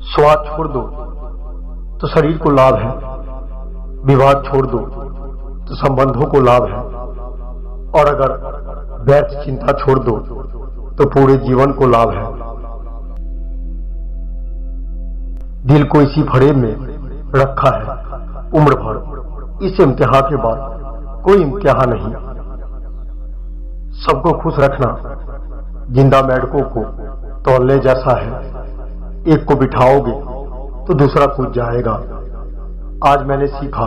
स्वाद छोड़ दो तो शरीर को लाभ है, विवाद छोड़ दो तो संबंधों को लाभ है, और अगर व्यर्थ चिंता छोड़ दो तो पूरे जीवन को लाभ है। दिल को इसी फ्रेम में रखा है उम्र भर, इस इम्तिहान के बाद कोई इम्तिहान नहीं। सबको खुश रखना जिंदा मेढकों को तौलने जैसा है, एक को बिठाओगे तो दूसरा कूद जाएगा। आज मैंने सीखा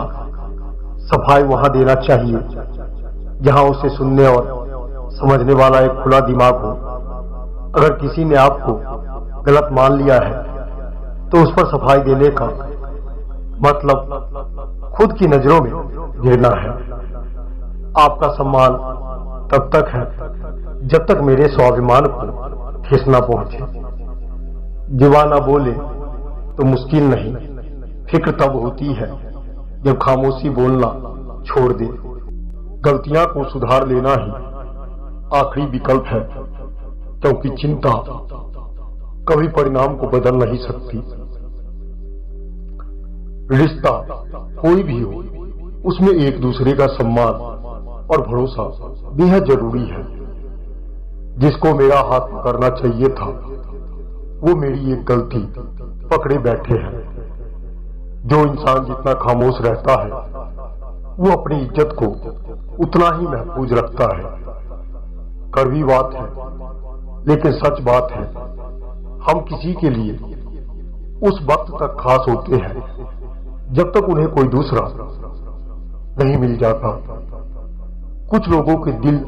सफाई वहां देना चाहिए जहां उसे सुनने और समझने वाला एक खुला दिमाग हो। अगर किसी ने आपको गलत मान लिया है तो उस पर सफाई देने का मतलब खुद की नजरों में गिरना है। आपका सम्मान तब तक है जब तक मेरे स्वाभिमान को ठेस न पहुंचे। जुबान न बोले तो मुश्किल नहीं, फिक्र तब होती है जब खामोशी बोलना छोड़ दे। गलतियां को सुधार लेना ही आखिरी विकल्प है, क्योंकि चिंता कभी परिणाम को बदल नहीं सकती। रिश्ता कोई भी हो, उसमें एक दूसरे का सम्मान और भरोसा बेहद जरूरी है। जिसको मेरा हाथ पकड़ना चाहिए था वो मेरी एक गलती पकड़े बैठे हैं। जो इंसान जितना खामोश रहता है वो अपनी इज्जत को उतना ही महफूज रखता है। कड़वी बात है लेकिन सच बात है, हम किसी के लिए उस वक्त तक खास होते हैं जब तक उन्हें कोई दूसरा नहीं मिल जाता। कुछ लोगों के दिल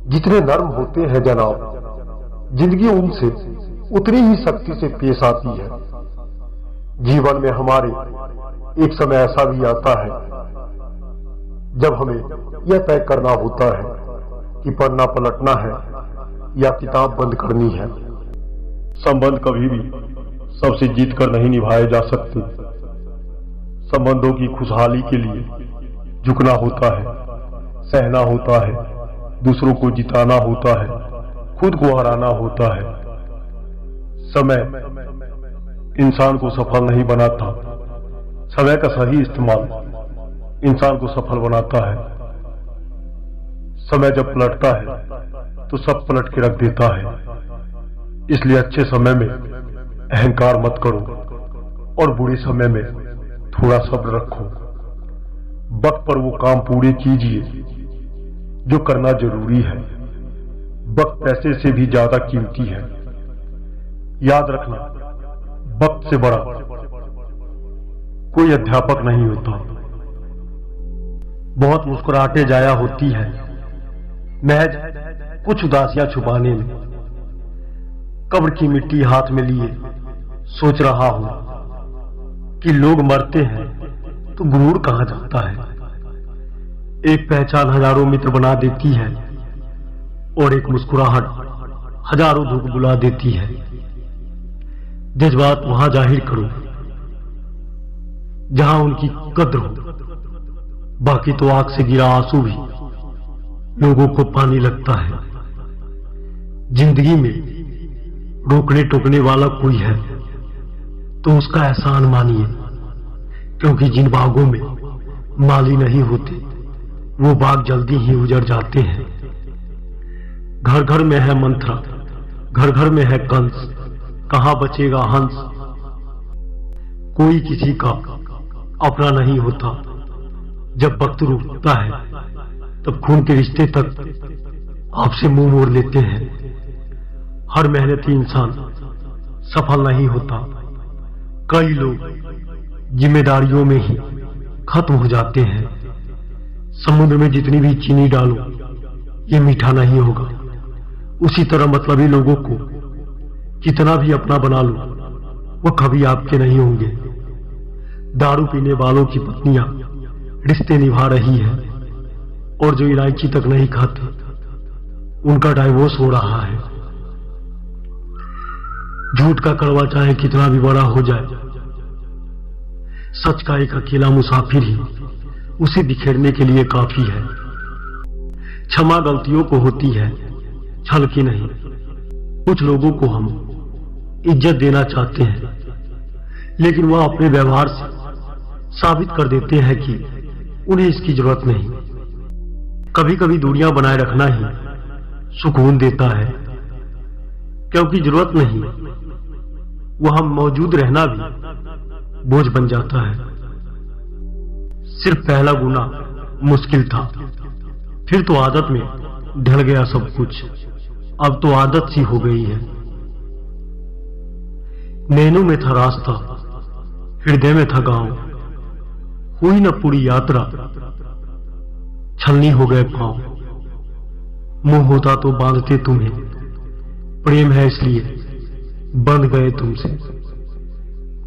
जितने नर्म होते हैं जनाब, जिंदगी उनसे उतनी ही सख्ती से पेश आती है। जीवन में हमारे एक समय ऐसा भी आता है जब हमें यह तय करना होता है कि पढ़ना पलटना है या किताब बंद करनी है। संबंध कभी भी सबसे जीत कर नहीं निभाए जा सकते। संबंधों की खुशहाली के लिए झुकना होता है, सहना होता है, दूसरों को जिताना होता है, खुद को हराना होता है। समय इंसान को सफल नहीं बनाता, समय का सही इस्तेमाल इंसान को सफल बनाता है। समय जब पलटता है तो सब पलट के रख देता है। इसलिए अच्छे समय में अहंकार मत करो और बुरे समय में थोड़ा सब्र रखो। वक्त पर वो काम पूरे कीजिए जो करना जरूरी है। वक्त पैसे से भी ज्यादा कीमती है। याद रखना, वक्त से बड़ा कोई अध्यापक नहीं होता। बहुत मुस्कुराहटें जाया होती है महज कुछ उदासियां छुपाने में। कब्र की मिट्टी हाथ में लिए सोच रहा हूं कि लोग मरते हैं तो गुरूर कहां जाता है। एक पहचान हजारों मित्र बना देती है और एक मुस्कुराहट हजारों दुख बुला देती है। जज्बात वहां जाहिर करो जहां उनकी कद्र हो, बाकी तो आंख से गिरा आंसू भी लोगों को पानी लगता है। जिंदगी में रोकने टोकने वाला कोई है तो उसका एहसान मानिए, क्योंकि जिन बागों में माली नहीं होते वो बाग जल्दी ही उजड़ जाते हैं। घर घर में है मंथरा, घर घर में है कंस, कहां बचेगा हंस। कोई किसी का अपना नहीं होता। जब वक्त रुकता है तब खून के रिश्ते तक आपसे मुंह मोड़ लेते हैं। हर मेहनती इंसान सफल नहीं होता। कई लोग जिम्मेदारियों में ही खत्म हो जाते हैं। समुद्र में जितनी भी चीनी डालो ये मीठा नहीं होगा। उसी तरह मतलबी लोगों को कितना भी अपना बना लो वो कभी आपके नहीं होंगे। दारू पीने वालों की पत्नियां रिश्ते निभा रही है और जो इलायची तक नहीं खाते उनका डाइवोर्स हो रहा है। झूठ का कड़वा चाहे कितना भी बड़ा हो जाए, सच का एक अकेला मुसाफिर ही उसे बिखेरने के लिए काफी है। क्षमा गलतियों को होती है, छल की नहीं। कुछ लोगों को हम इज्जत देना चाहते हैं लेकिन वह अपने व्यवहार से साबित कर देते हैं कि उन्हें इसकी जरूरत नहीं। कभी कभी दूरियां बनाए रखना ही सुकून देता है, क्योंकि जरूरत नहीं वहां मौजूद रहना भी बोझ बन जाता है। सिर्फ पहला गुना मुश्किल था, फिर तो आदत में ढल गया सब कुछ। अब तो आदत सी हो गई है। नैनों में था रास्ता, हृदय में था गांव, हुई न पूरी यात्रा, छलनी हो गए पांव। मुंह होता तो बांधते तुम्हें, प्रेम है इसलिए बंध गए तुमसे।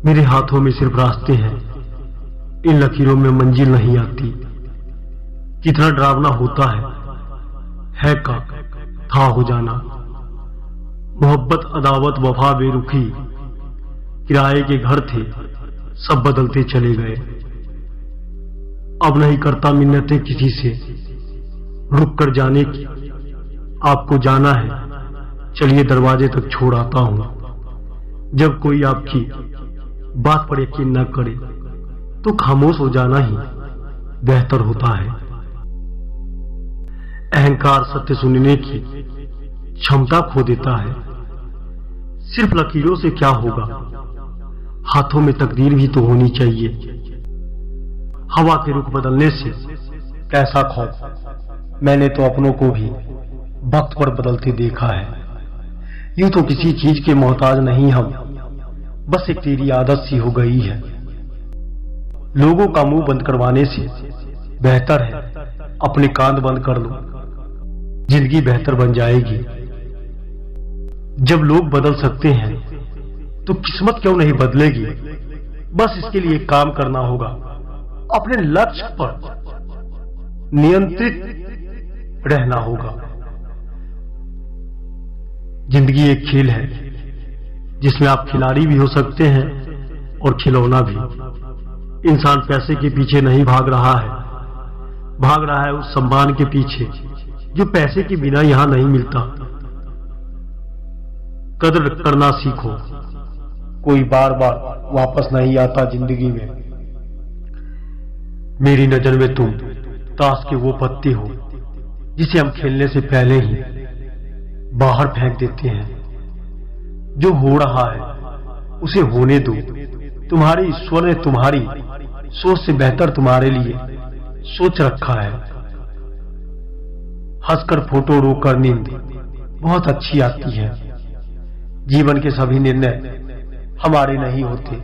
मेरे हाथों में सिर्फ रास्ते हैं, इन लकीरों में मंजिल नहीं आती। कितना डरावना होता है का था हो जाना। मोहब्बत, अदावत, वफा, बेरुखी किराए के घर थे, सब बदलते चले गए। अब नहीं करता मिन्नतें किसी से, रुक कर जाने की। आपको जाना है, चलिए दरवाजे तक छोड़ आता हूं। जब कोई आपकी बात पर यकीन न करे तो खामोश हो जाना ही बेहतर होता है। अहंकार सत्य सुनने की क्षमता खो देता है। सिर्फ लकीरों से क्या होगा, हाथों में तकदीर भी तो होनी चाहिए। हवा के रुख बदलने से कैसा खौफ, मैंने तो अपनों को भी वक्त पर बदलते देखा है। यूं तो किसी चीज के मोहताज नहीं हम, बस एक तेरी आदत सी हो गई है। लोगों का मुंह बंद करवाने से बेहतर है अपने कान बंद कर लो, जिंदगी बेहतर बन जाएगी। जब लोग बदल सकते हैं तो किस्मत क्यों नहीं बदलेगी। बस इसके लिए काम करना होगा, अपने लक्ष्य पर नियंत्रित रहना होगा। जिंदगी एक खेल है जिसमें आप खिलाड़ी भी हो सकते हैं और खिलौना भी। इंसान पैसे के पीछे नहीं भाग रहा है उस सम्मान के पीछे जो पैसे के बिना यहां नहीं मिलता। कदर करना सीखो, कोई बार बार वापस नहीं आता जिंदगी में। मेरी नजर में तुम ताश के वो पत्ते हो जिसे हम खेलने से पहले ही बाहर फेंक देते हैं। जो हो रहा है उसे होने दो। तुम्हारे ईश्वर ने तुम्हारी सोच से बेहतर तुम्हारे लिए सोच रखा है। हंसकर फोटो रोककर नींद बहुत अच्छी आती है। जीवन के सभी निर्णय हमारे नहीं होते,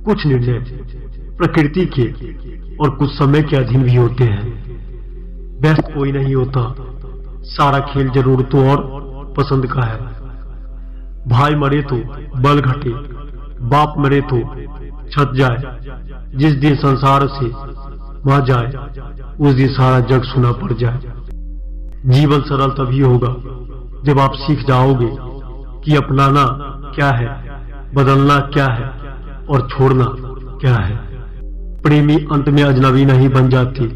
कुछ निर्णय प्रकृति के और कुछ समय के अधीन भी होते हैं। व्यस्त कोई नहीं होता, सारा खेल जरूरतों और पसंद का है। भाई मरे तो बल घटे, बाप मरे तो छत जाए। जिस दिन संसार से वहां जाए उस दिन सारा जग सुना पड़ जाए। जीवन सरल तभी होगा जब आप सीख जाओगे कि अपनाना क्या है, बदलना क्या है और छोड़ना क्या है। प्रेमी अंत में अजनबी नहीं बन जाती,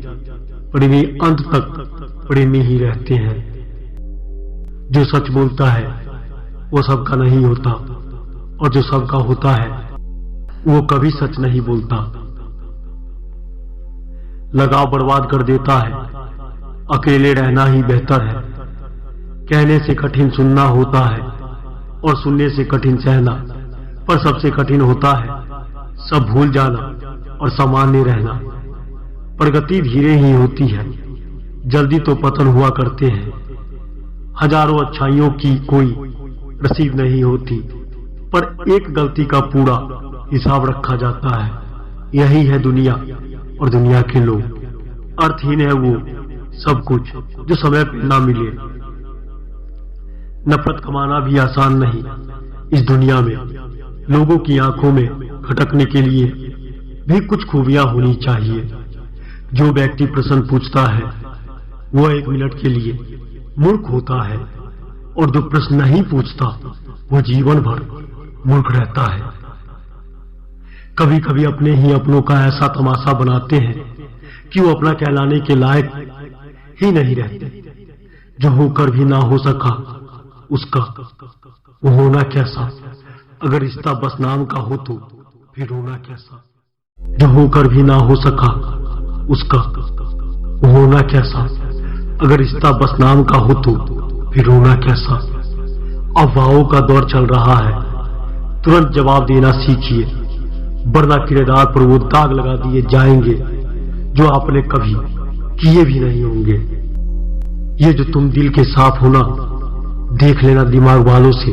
प्रेमी अंत तक प्रेमी ही रहते हैं। जो सच बोलता है वो सबका नहीं होता, और जो सबका होता है वो कभी सच नहीं बोलता। लगाव बर्बाद कर देता है, अकेले रहना ही बेहतर है। कहने से कठिन सुनना होता है और सुनने से कठिन सहना, पर सबसे कठिन होता है सब भूल जाना और सामान्य रहना। प्रगति धीरे ही होती है, जल्दी तो पतन हुआ करते हैं। हजारों अच्छाइयों की कोई रसीद नहीं होती, पर एक गलती का पूरा हिसाब रखा जाता है। यही है दुनिया और दुनिया के लोग। अर्थहीन है वो सब कुछ जो समय पर ना मिले। नफरत कमाना भी आसान नहीं इस दुनिया में। लोगों की आंखों में खटकने के लिए भी कुछ खूबियां होनी चाहिए। जो व्यक्ति प्रश्न पूछता है वह 1 मिनट के लिए मूर्ख होता है, और जो प्रश्न नहीं पूछता वो जीवन भर मूर्ख रहता है। कभी कभी अपने ही अपनों का ऐसा तमाशा बनाते हैं कि वो अपना कहलाने के लायक ही नहीं रहते। जो होकर भी ना हो सका उसका वो होना कैसा। अगर रिश्ता बस नाम का हो तो फिर रोना कैसा? जो होकर भी ना हो सका उसका होना कैसा? अगर रिश्ता बस नाम का हो तो फिर रोना कैसा? अफवाहों का दौर चल रहा है, तुरंत जवाब देना सीखिए, वरना किरदार पर वो दाग लगा दिए जाएंगे जो आपने कभी किए भी नहीं होंगे। ये जो तुम दिल के साफ होना, देख लेना दिमाग वालों से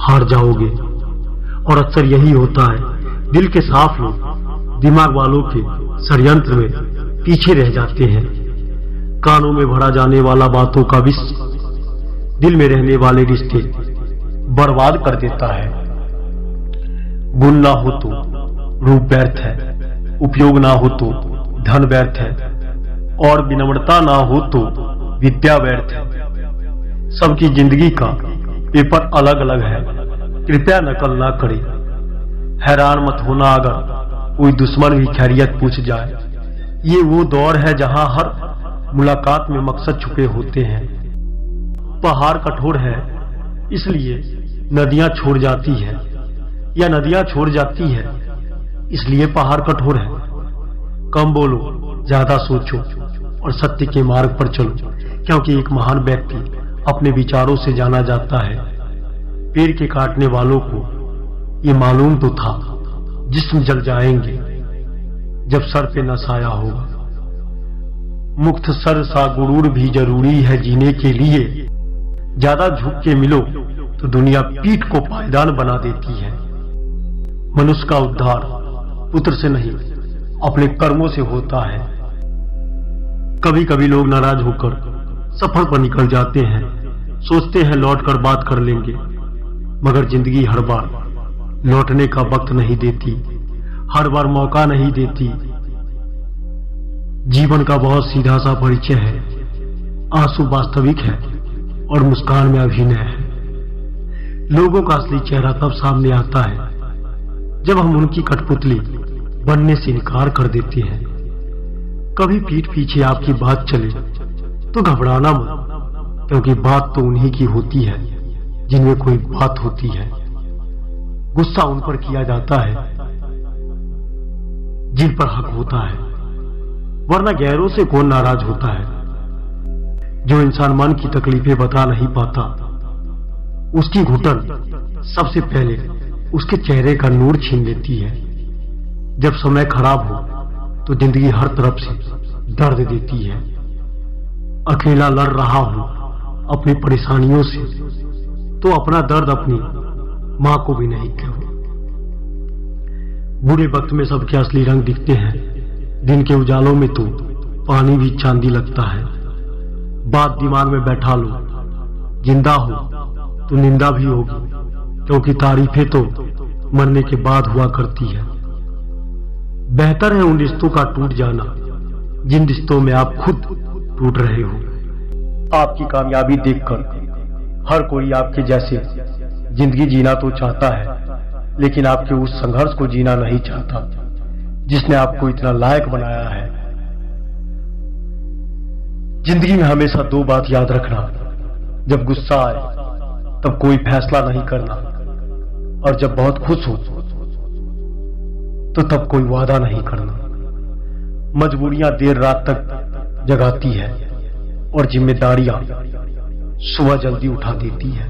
हार जाओगे। और अक्सर यही होता है, दिल के साफ लोग दिमाग वालों के षड्यंत्र में पीछे रह जाते हैं। कानों में भरा जाने वाला बातों का विष दिल में रहने वाले रिश्ते बर्बाद कर देता है। गुण ना हो तो रूप व्यर्थ है, उपयोग ना हो तो धन व्यर्थ है, और विनम्रता ना हो तो विद्या व्यर्थ है। सबकी जिंदगी का पेपर अलग अलग है, कृपया नकल ना करें। हैरान मत होना अगर कोई दुश्मन भी खैरियत पूछ जाए। ये वो दौर है जहां हर मुलाकात में मकसद छुपे होते हैं। पहाड़ कठोर है इसलिए नदियां छोड़ जाती है, या नदियां छोड़ जाती है इसलिए पहाड़ कठोर है। कम बोलो, ज्यादा सोचो और सत्य के मार्ग पर चलो, क्योंकि एक महान व्यक्ति अपने विचारों से जाना जाता है। पेड़ के काटने वालों को ये मालूम तो था जिस्म जल जाएंगे जब सर पे न साया होगा। मुक्त सर सा गुरूर भी जरूरी है जीने के लिए। ज्यादा झुक के मिलो तो दुनिया पीठ को पायदान बना देती है। मनुष्य का उद्धार पुत्र से नहीं अपने कर्मों से होता है। कभी कभी लोग नाराज होकर सफर पर निकल जाते हैं, सोचते हैं लौट कर बात कर लेंगे, मगर जिंदगी हर बार लौटने का वक्त नहीं देती, हर बार मौका नहीं देती। जीवन का बहुत सीधा सा परिचय है, आंसू वास्तविक है और मुस्कान में अभिनय है। लोगों का असली चेहरा तब सामने आता है जब हम उनकी कठपुतली बनने से इनकार कर देते हैं। कभी पीठ पीछे आपकी बात चले तो घबराना मत, क्योंकि बात तो उन्हीं की होती है जिनमें कोई बात होती है। गुस्सा उन पर किया जाता है जिन पर हक होता है, वरना गैरों से कौन नाराज होता है। जो इंसान मन की तकलीफें बता नहीं पाता, उसकी घुटन सबसे पहले उसके चेहरे का नूर छीन लेती है। जब समय खराब हो तो जिंदगी हर तरफ से दर्द देती है। अकेला लड़ रहा हूं अपनी परेशानियों से, तो अपना दर्द अपनी मां को भी नहीं कहो। बुरे वक्त में सबके असली रंग दिखते हैं, दिन के उजालों में तो पानी भी चांदी लगता है। बात दिमाग में बैठा लो, जिंदा हो तो निंदा भी होगी, क्योंकि तारीफें तो मरने के बाद हुआ करती है। बेहतर है उन रिश्तों का टूट जाना जिन रिश्तों में आप खुद टूट रहे हो। आपकी कामयाबी देखकर हर कोई आपके जैसे जिंदगी जीना तो चाहता है, लेकिन आपके उस संघर्ष को जीना नहीं चाहता जिसने आपको इतना लायक बनाया है। जिंदगी में हमेशा दो बात याद रखना, जब गुस्सा आए तब कोई फैसला नहीं करना, और जब बहुत खुश हो तो तब कोई वादा नहीं करना। मजबूरियां देर रात तक जगाती है और जिम्मेदारियां सुबह जल्दी उठा देती है।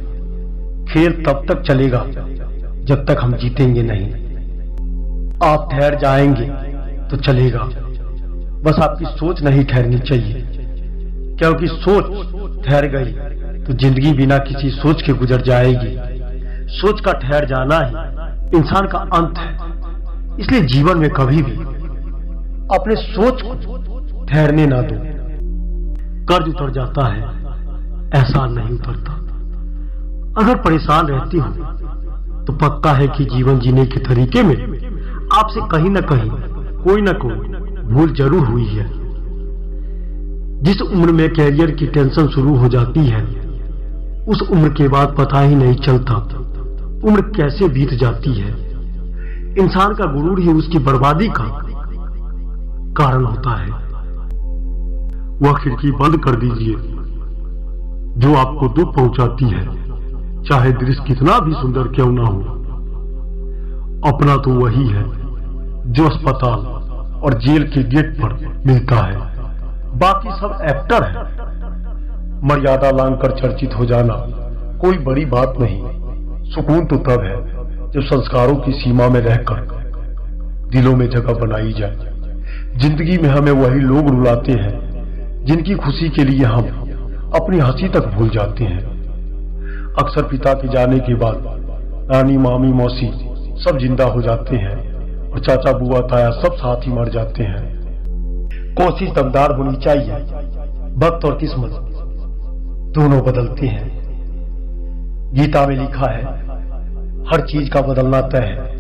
खेल तब तक चलेगा जब तक हम जीतेंगे नहीं। आप ठहर जाएंगे तो चलेगा, बस आपकी सोच नहीं ठहरनी चाहिए, क्योंकि सोच ठहर गई तो जिंदगी बिना किसी सोच के गुजर जाएगी। सोच का ठहर जाना ही इंसान का अंत है। इसलिए जीवन में कभी भी अपने सोच को ठहरने ना दो। कर्ज उतर जाता है, एहसान नहीं उतरता। अगर परेशान रहती हो तो पक्का है कि जीवन जीने के तरीके में आपसे कहीं ना कहीं कोई ना कोई भूल जरूर हुई है। जिस उम्र में कैरियर की टेंशन शुरू हो जाती है, उस उम्र के बाद पता ही नहीं चलता उम्र कैसे बीत जाती है। इंसान का गुरूर ही उसकी बर्बादी का कारण होता है। वह खिड़की बंद कर दीजिए जो आपको दुख पहुंचाती है, चाहे दृश्य कितना भी सुंदर क्यों ना हो। अपना तो वही है जो अस्पताल और जेल के गेट पर मिलता है। बाकी सब एक्टर है। मर्यादा लांघकर चर्चित हो जाना कोई बड़ी बात नहीं। सुकून तो तब है जब संस्कारों की सीमा में रहकर दिलों में जगह बनाई जाए। जिंदगी में हमें वही लोग रुलाते हैं जिनकी खुशी के लिए हम अपनी हंसी तक भूल जाते हैं। अक्सर पिता के जाने के बाद नानी, मामी, मौसी सब जिंदा हो जाते हैं और चाचा, बुआ, ताया सब साथ ही मर जाते हैं। कोशिश दमदार होनी चाहिए। वक्त और किस्मत दोनों बदलते हैं। गीता में लिखा है, हर चीज का बदलना तय है,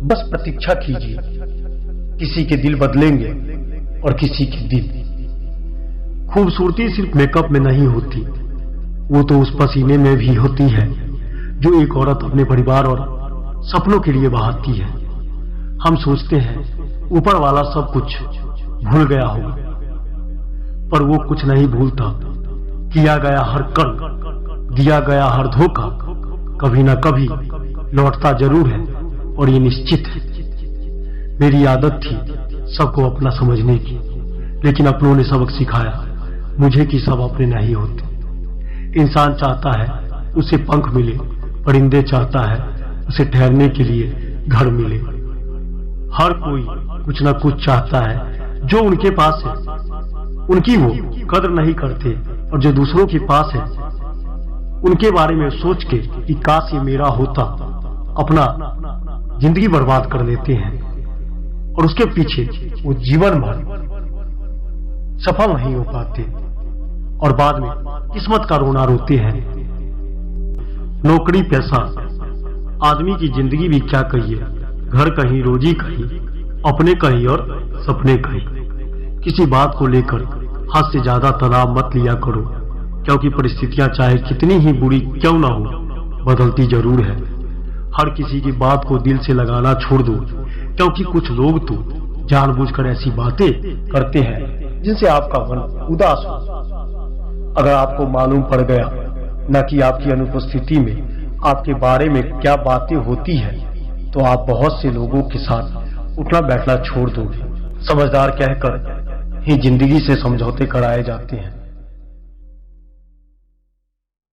बस प्रतीक्षा कीजिए। किसी के दिल बदलेंगे और किसी के दिल। खूबसूरती सिर्फ मेकअप में नहीं होती, वो तो उस पसीने में भी होती है जो एक औरत अपने परिवार और सपनों के लिए बहाती है। हम सोचते हैं ऊपर वाला सब कुछ भूल गया होगा, पर वो कुछ नहीं भूलता। किया गया हर कर्म, दिया गया हर धोखा कभी ना कभी लौटता जरूर है, और ये निश्चित है। मेरी आदत थी सबको अपना समझने की, लेकिन अपनों ने सबक सिखाया मुझे कि सब अपने नहीं होते। इंसान चाहता है उसे पंख मिले, परिंदे चाहता है उसे ठहरने के लिए घर मिले। हर कोई कुछ ना कुछ चाहता है जो उनके पास है, उनकी वो कदर नहीं करते, और जो दूसरों के पास है उनके बारे में सोच के कि काश ये मेरा होता, अपना जिंदगी बर्बाद कर देते हैं, और उसके पीछे वो जीवन भर सफल नहीं हो पाते, और बाद में किस्मत का रोना रोते हैं। नौकरी, पैसा, आदमी की जिंदगी भी क्या कहिए, घर कहीं, रोजी कहीं, अपने कहीं और सपने कहीं। किसी बात को लेकर हद से ज्यादा तनाव मत लिया करो, क्योंकि परिस्थितियां चाहे कितनी ही बुरी क्यों ना हो, बदलती जरूर है। हर किसी की बात को दिल से लगाना छोड़ दो, क्योंकि कुछ लोग तो जानबूझकर ऐसी बातें करते हैं जिनसे आपका मन उदास हो। अगर आपको मालूम पड़ गया न कि आपकी अनुपस्थिति में आपके बारे में क्या बातें होती है, तो आप बहुत से लोगों के साथ उठना बैठना छोड़ दोगे। समझदार कहकर ही जिंदगी से समझौते कराए जाते हैं।